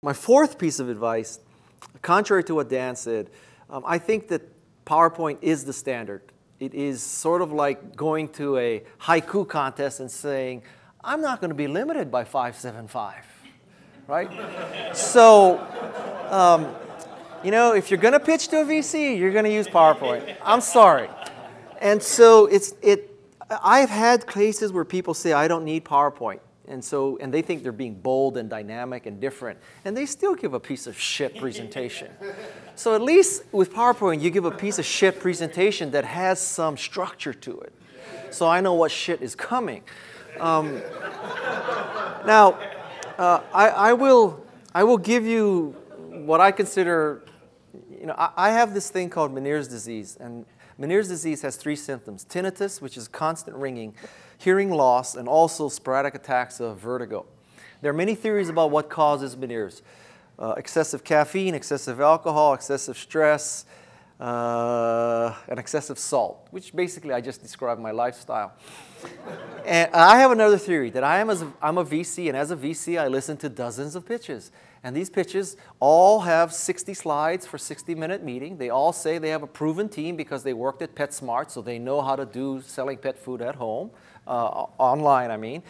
My fourth piece of advice, contrary to what Dan said, I think that PowerPoint is the standard. It is sort of like going to a haiku contest and saying, I'm not going to be limited by 575, right? So, you know, if you're going to pitch to a VC, you're going to use PowerPoint. I'm sorry. And so I've had cases where people say, I don't need PowerPoint. And they think they're being bold and dynamic and different. And they still give a piece of shit presentation. So at least with PowerPoint, you give a piece of shit presentation that has some structure to it. So I know what shit is coming. Now, I will give you what I consider, you know, I have this thing called Meniere's disease. And Meniere's disease has 3 symptoms: tinnitus, which is constant ringing, hearing loss, and also sporadic attacks of vertigo. There are many theories about what causes Meniere's. Excessive caffeine, excessive alcohol, excessive stress, and excessive salt, which basically I just described my lifestyle. And I have another theory that I'm a VC, and as a VC, I listen to dozens of pitches. And these pitches all have 60 slides for a 60-minute meeting. They all say they have a proven team because they worked at PetSmart, so they know how to do selling pet food at home, online, I mean.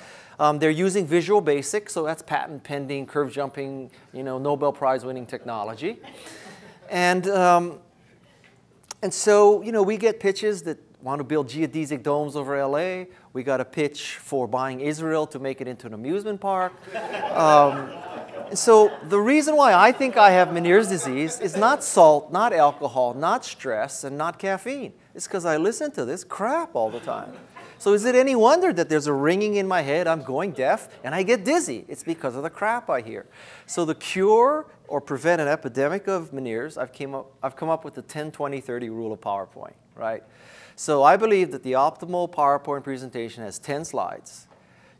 They're using Visual Basic, so that's patent pending, curve jumping, you know, Nobel Prize winning technology. And so, you know, we get pitches that want to build geodesic domes over LA. We got a pitch for buying Israel to make it into an amusement park. So the reason why I think I have Meniere's disease is not salt, not alcohol, not stress, and not caffeine. It's because I listen to this crap all the time. So is it any wonder that there's a ringing in my head, I'm going deaf, and I get dizzy? It's because of the crap I hear. So the cure or prevent an epidemic of Meniere's, I've come up with the 10-20-30 rule of PowerPoint, right? So I believe that the optimal PowerPoint presentation has 10 slides.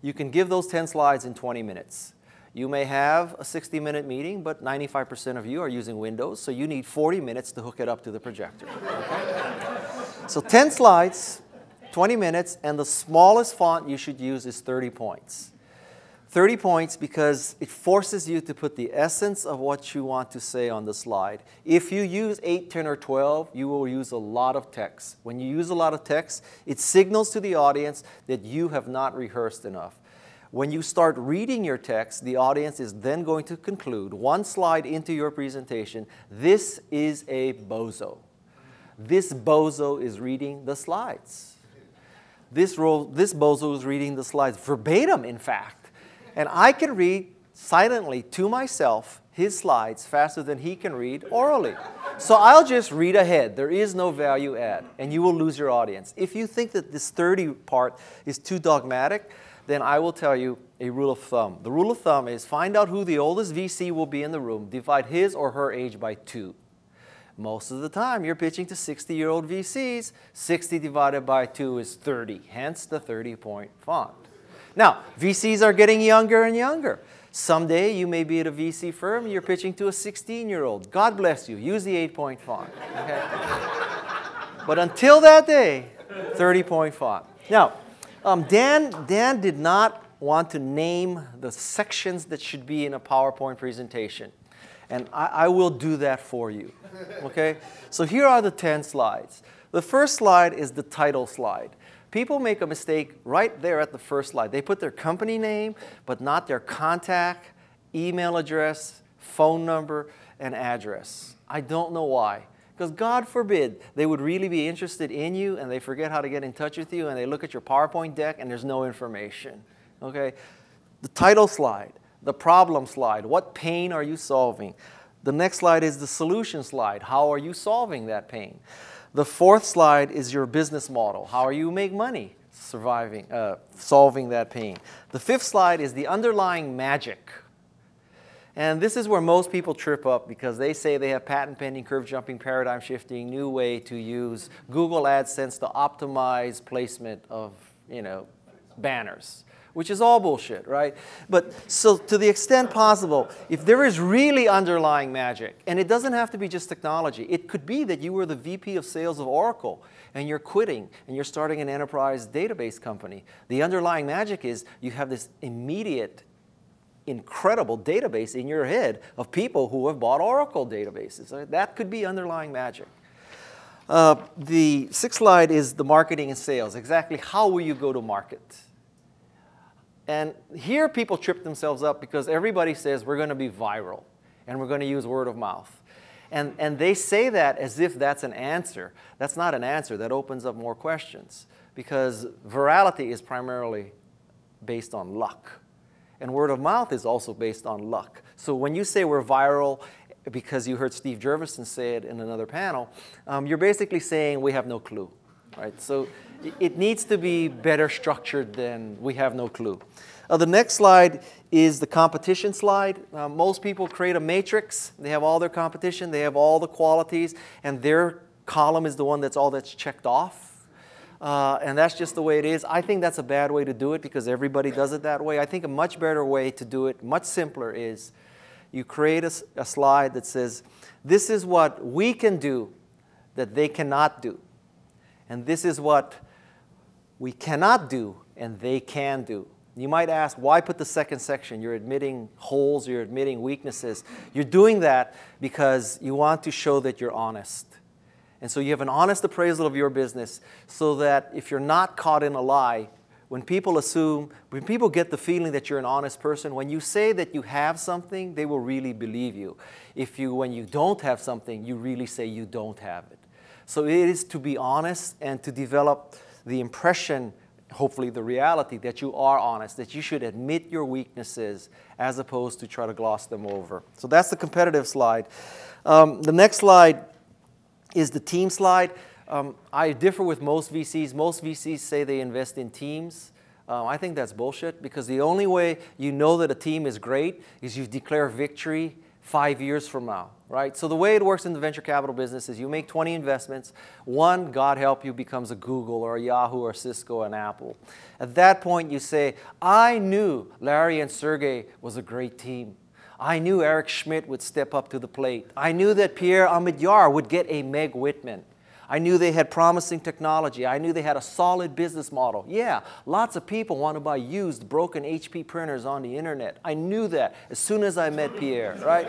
You can give those 10 slides in 20 minutes. You may have a 60-minute meeting, but 95% of you are using Windows, so you need 40 minutes to hook it up to the projector. Okay? So 10 slides, 20 minutes, and the smallest font you should use is 30 points. 30 points because it forces you to put the essence of what you want to say on the slide. If you use 8, 10, or 12, you will use a lot of text. When you use a lot of text, it signals to the audience that you have not rehearsed enough. When you start reading your text, the audience is then going to conclude, one slide into your presentation, this is a bozo. This bozo is reading the slides. This bozo is reading the slides verbatim, in fact. And I can read silently to myself his slides faster than he can read orally. So I'll just read ahead. There is no value add, and you will lose your audience. If you think that this 30 part is too dogmatic, then I will tell you a rule of thumb. The rule of thumb is find out who the oldest VC will be in the room, divide his or her age by 2. Most of the time, you're pitching to 60-year-old VCs. 60 divided by 2 is 30, hence the 30-point font. Now, VCs are getting younger and younger. Someday, you may be at a VC firm, and you're pitching to a 16-year-old. God bless you. Use the 8-point font. Okay? But until that day, 30-point font. Now, Dan did not want to name the sections that should be in a PowerPoint presentation. And I will do that for you. Okay? So here are the 10 slides. The first slide is the title slide. People make a mistake right there at the first slide. They put their company name, but not their contact, email address, phone number, and address. I don't know why. Because God forbid they would really be interested in you and they forget how to get in touch with you and they look at your PowerPoint deck and there's no information. Okay? The title slide, the problem slide, what pain are you solving? The next slide is the solution slide. How are you solving that pain? The fourth slide is your business model. How are you make money solving that pain? The fifth slide is the underlying magic. And this is where most people trip up because they say they have patent pending, curve jumping, paradigm shifting, new way to use Google AdSense to optimize placement of, you know, banners, which is all bullshit, right? But so to the extent possible, if there is really underlying magic, and it doesn't have to be just technology, it could be that you were the VP of sales of Oracle and you're quitting and you're starting an enterprise database company. The underlying magic is you have this immediate incredible database in your head of people who have bought Oracle databases. That could be underlying magic. The sixth slide is the marketing and sales. Exactly how will you go to market? And here people trip themselves up because everybody says we're going to be viral and we're going to use word of mouth. And they say that as if that's an answer. That's not an answer. That opens up more questions because virality is primarily based on luck. And word of mouth is also based on luck. So when you say we're viral because you heard Steve Jurvetson say it in another panel, you're basically saying we have no clue, right? So it needs to be better structured than we have no clue. The next slide is the competition slide. Most people create a matrix. They have all their competition. They have all the qualities. And their column is the one that's checked off. And that's just the way it is. I think that's a bad way to do it because everybody does it that way. I think a much better way to do it, much simpler, is you create a slide that says, this is what we can do that they cannot do. And this is what we cannot do and they can do. You might ask, why put the second section? You're admitting holes, you're admitting weaknesses. You're doing that because you want to show that you're honest. And so you have an honest appraisal of your business so that if you're not caught in a lie, when people get the feeling that you're an honest person, when you say that you have something, they will really believe you. When you don't have something, you really say you don't have it. So it is to be honest and to develop the impression, hopefully the reality, that you are honest, that you should admit your weaknesses as opposed to try to gloss them over. So that's the competitive slide. The next slide is the team slide. I differ with most VCs. Most VCs say they invest in teams. I think that's bullshit because the only way you know that a team is great is you declare victory 5 years from now, right? So the way it works in the venture capital business is you make 20 investments. One, God help you, becomes a Google or a Yahoo or Cisco and Apple. At that point, you say, I knew Larry and Sergey was a great team. I knew Eric Schmidt would step up to the plate. I knew that Pierre Omidyar would get a Meg Whitman. I knew they had promising technology. I knew they had a solid business model. Yeah, lots of people want to buy used, broken HP printers on the internet. I knew that as soon as I met Pierre, right?